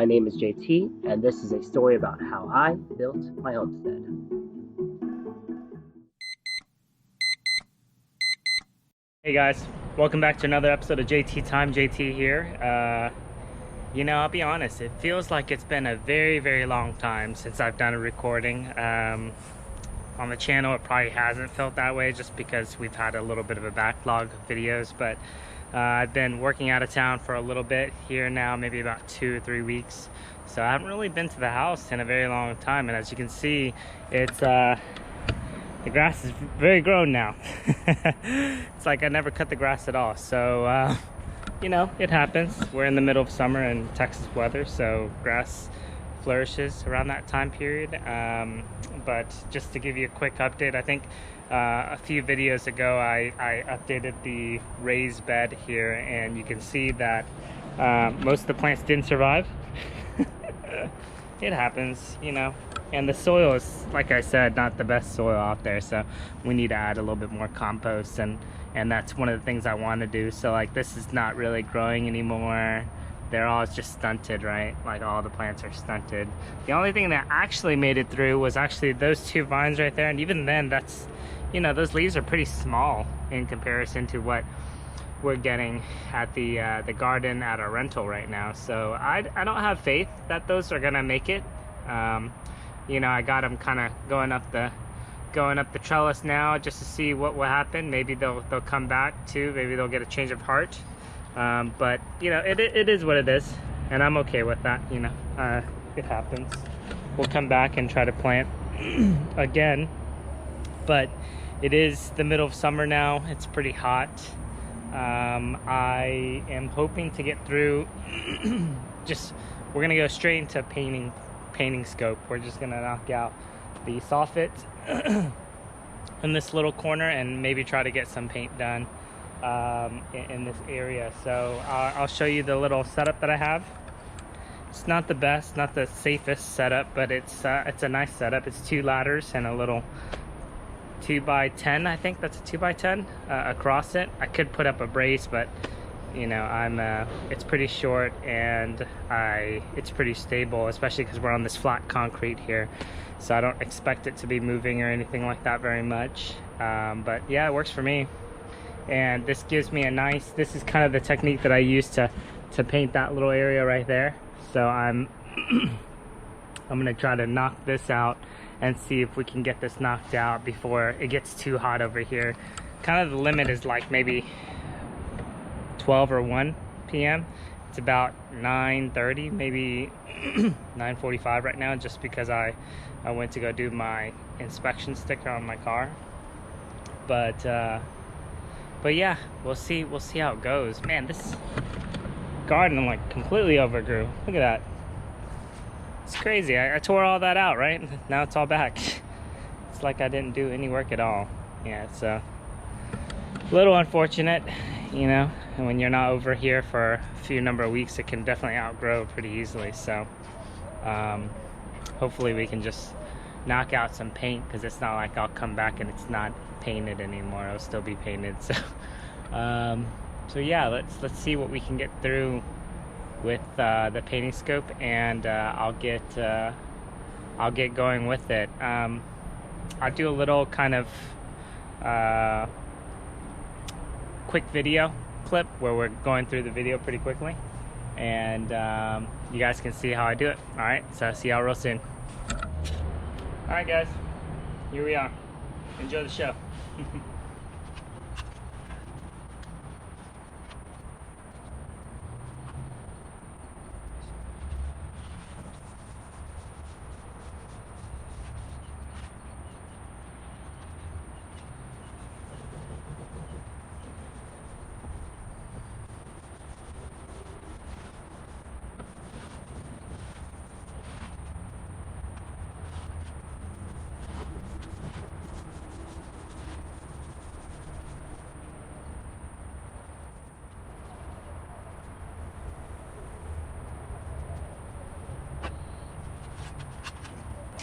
My name is JT, and this is a story about how I built my homestead. Hey guys, welcome back to another episode of JT Time. JT here. I'll be honest, it feels like it's been a very long time since I've done a recording. On the channel, it probably hasn't felt that way just because we've had a little bit of a backlog of videos, but I've been working out of town for a little bit here now, maybe about 2 or 3 weeks. So I haven't really been to the house in a very long time, and as you can see, it's the grass is very grown now. It's like I never cut the grass at all. So it happens. We're in the middle of summer and Texas weather, so grass flourishes around that time period. But just to give you a quick update, I think a few videos ago I updated the raised bed here, and you can see that most of the plants didn't survive. It happens, and the soil is, like I said, not the best soil out there, so we need to add a little bit more compost, and that's one of the things I want to do. So like, this is not really growing anymore. They're all just stunted, right? Like, all the plants are stunted. The only thing that actually made it through was actually those 2 vines right there, and even then, that's, those leaves are pretty small in comparison to what we're getting at the garden at our rental right now. So I don't have faith that those are gonna make it. I got them kind of going up the trellis now just to see what will happen. Maybe they'll come back too. Maybe they'll get a change of heart. But it is what it is, and I'm okay with that. It happens. We'll come back and try to plant again, but it is the middle of summer now. It's pretty hot. I am hoping to get through. We're gonna go straight into painting scope. We're just gonna knock out the soffit in this little corner and maybe try to get some paint done in this area. So I'll show you the little setup that I have. It's not the best, not the safest setup, but it's a nice setup. It's 2 ladders and a little 2x10. I think that's a 2x10 across it. I could put up a brace, but it's pretty short, and it's pretty stable, especially because we're on this flat concrete here, so I don't expect it to be moving or anything like that very much. But yeah, it works for me. And this gives me this is kind of the technique that I use to paint that little area right there. So I'm gonna try to knock this out and see if we can get this knocked out before it gets too hot over here. Kind of the limit is like maybe 12 or 1 p.m. It's about 9:30, maybe 9:45 right now, just because I went to go do my inspection sticker on my car. But yeah, we'll see how it goes. Man, this garden like completely overgrew. Look at that. It's crazy. I tore all that out, right? Now it's all back. It's like I didn't do any work at all. Yeah, it's a little unfortunate, and when you're not over here for a few number of weeks, it can definitely outgrow pretty easily. So hopefully we can just knock out some paint, because it's not like I'll come back and it's not painted anymore. It'll still be painted. So so yeah, let's see what we can get through with the painting scope, and I'll get going with it. I'll do a little kind of quick video clip where we're going through the video pretty quickly, and you guys can see how I do it. All right, so see y'all real soon. All right guys, here we are. Enjoy the show.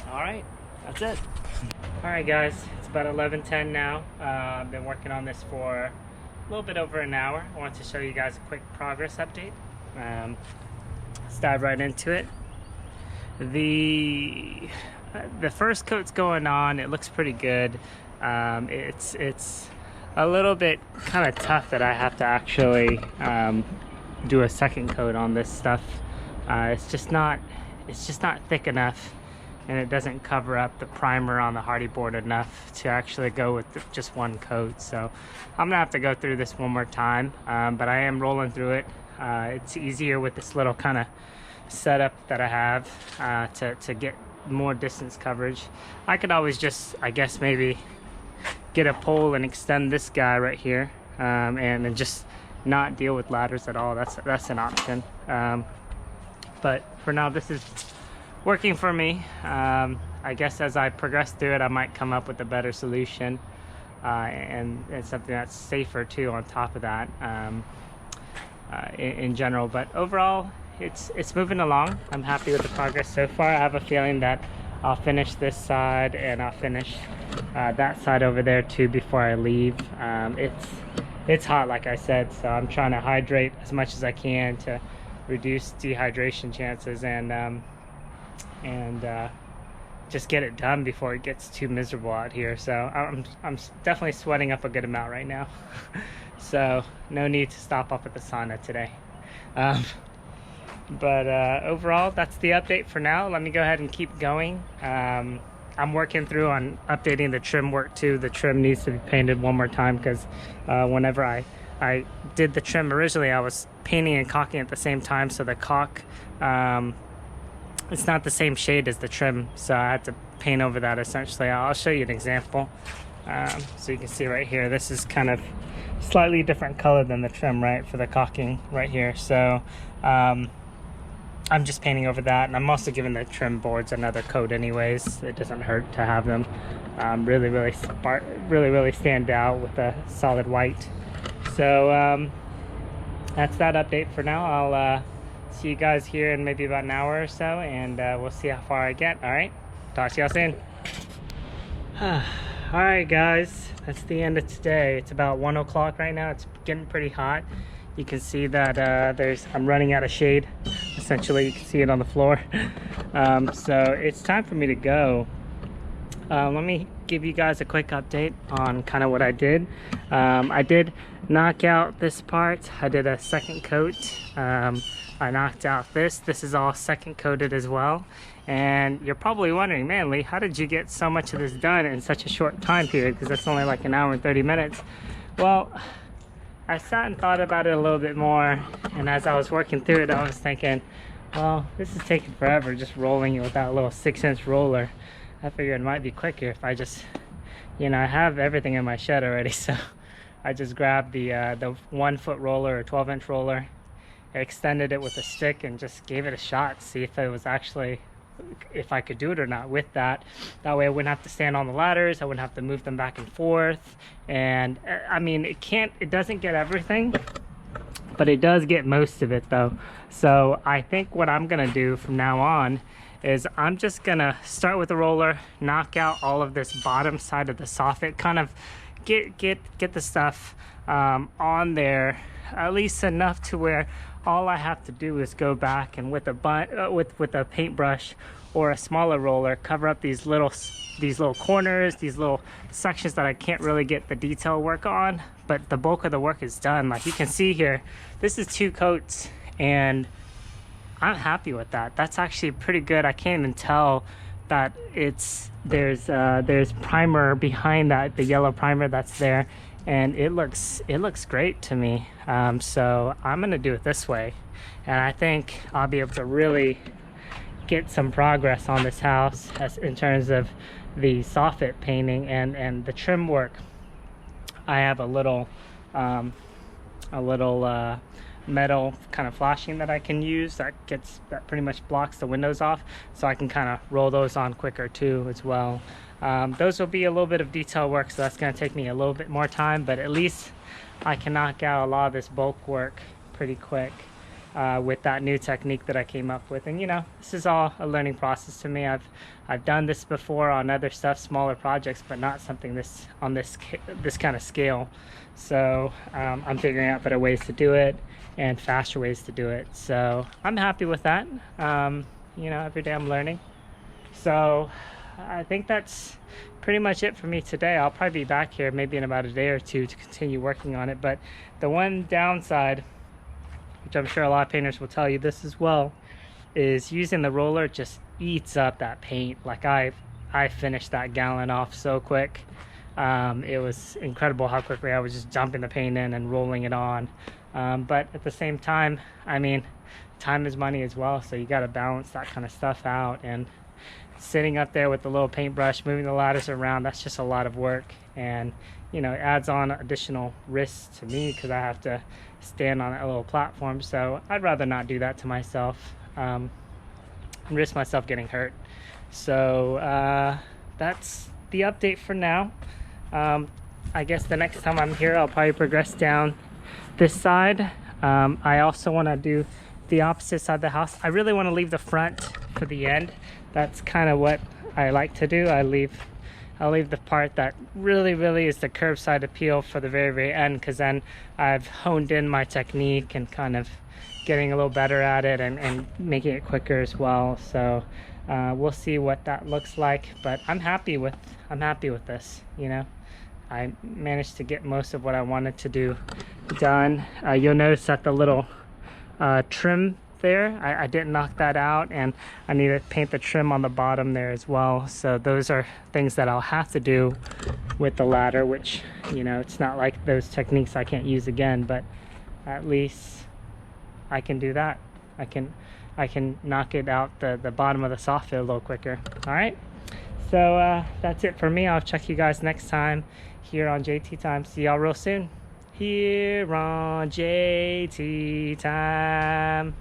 All right, that's it. All right guys, it's about 11:10 now. I've been working on this for a little bit over an hour. I want to show you guys a quick progress update. let's dive right into it. The first coat's going on. It looks pretty good. It's a little bit kind of tough that I have to actually do a second coat on this stuff. It's just not thick enough, and it doesn't cover up the primer on the hardy board enough to actually go with just one coat. So I'm gonna have to go through this one more time, but I am rolling through it. It's easier with this little kind of setup that I have to get more distance coverage. I could always just, I guess, maybe get a pole and extend this guy right here, and just not deal with ladders at all. That's an option. But for now, this is working for me. I guess as I progress through it, I might come up with a better solution, and something that's safer too on top of that, in general. But overall, it's moving along. I'm happy with the progress so far. I have a feeling that I'll finish this side and I'll finish that side over there too before I leave. It's hot, like I said, so I'm trying to hydrate as much as I can to reduce dehydration chances and just get it done before it gets too miserable out here. So I'm definitely sweating up a good amount right now. So no need to stop off at the sauna today. But overall, that's the update for now. Let me go ahead and keep going. I'm working through on updating the trim work too. The trim needs to be painted one more time because whenever I did the trim originally, I was painting and caulking at the same time, so the caulk, it's not the same shade as the trim, so I had to paint over that essentially. I'll show you an example. So you can see right here, this is kind of slightly different color than the trim, right, for the caulking right here. So I'm just painting over that, and I'm also giving the trim boards another coat anyways. It doesn't hurt to have them really stand out with a solid white. So that's that update for now. I'll see you guys here in maybe about an hour or so, and we'll see how far I get. All right, talk to y'all soon. All right, guys, that's the end of today. It's about 1 o'clock right now. It's getting pretty hot. You can see that I'm running out of shade. Essentially, you can see it on the floor. So it's time for me to go. Let me give you guys a quick update on kind of what I did. I did knock out this part. I did a second coat. I knocked out this. This is all second coated as well. And you're probably wondering, man, Lee, how did you get so much of this done in such a short time period? Because that's only like an hour and 30 minutes. Well, I sat and thought about it a little bit more, and as I was working through it, I was thinking, well, this is taking forever just rolling it with that little 6-inch roller. I figured it might be quicker if I just, I have everything in my shed already, so I just grabbed the 1-foot roller or 12-inch roller, extended it with a stick, and just gave it a shot to see if it was actually, if I could do it or not with that. That way I wouldn't have to stand on the ladders, I wouldn't have to move them back and forth. And I mean, it doesn't get everything, but it does get most of it though. So I think what I'm gonna do from now on is I'm just gonna start with the roller, knock out all of this bottom side of the soffit, kind of get the stuff on there, at least enough to where all I have to do is go back and with a paintbrush or a smaller roller, cover up these little corners, these little sections that I can't really get the detail work on, but the bulk of the work is done. Like you can see here, this is 2 coats, and I'm happy with that. That's actually pretty good. I can't even tell that there's primer behind that, the yellow primer that's there. And it looks great to me. So I'm gonna do it this way, and I think I'll be able to really get some progress on this house in terms of the soffit painting and the trim work. I have a little metal kind of flashing that I can use that pretty much blocks the windows off, so I can kind of roll those on quicker too as well. Those will be a little bit of detail work, so that's going to take me a little bit more time, but at least I can knock out a lot of this bulk work pretty quick. with that new technique that I came up with. And you know, this is all a learning process to me. I've done this before on other stuff, smaller projects, but not something this kind of scale. So I'm figuring out better ways to do it and faster ways to do it. So I'm happy with that. You know, every day I'm learning. So I think that's pretty much it for me today. I'll probably be back here maybe in about a day or two to continue working on it. But the one downside, which I'm sure a lot of painters will tell you this as well, is using the roller just eats up that paint. Like I finished that gallon off so quick. It was incredible how quickly I was just dumping the paint in and rolling it on. But at the same time, I mean, time is money as well, so you got to balance that kind of stuff out. And sitting up there with the little paintbrush, moving the ladders around, that's just a lot of work. And you know, it adds on additional risks to me because I have to stand on a little platform. So I'd rather not do that to myself and risk myself getting hurt. So that's the update for now. I guess the next time I'm here, I'll probably progress down this side. I also want to do the opposite side of the house. I really want to leave the front for the end. That's kind of what I like to do. I'll leave the part that really is the curbside appeal for the very end, because then I've honed in my technique and kind of getting a little better at it and making it quicker as well. So we'll see what that looks like, but I'm happy with this. You know, I managed to get most of what I wanted to do done. You'll notice that the little trim there, I didn't knock that out, and I need to paint the trim on the bottom there as well. So those are things that I'll have to do with the ladder, which, you know, it's not like those techniques I can't use again, but at least I can do that. I can knock it out the bottom of the soffit a little quicker. All right, so that's it for me. I'll check you guys next time here on JT Time. See y'all real soon here on JT Time.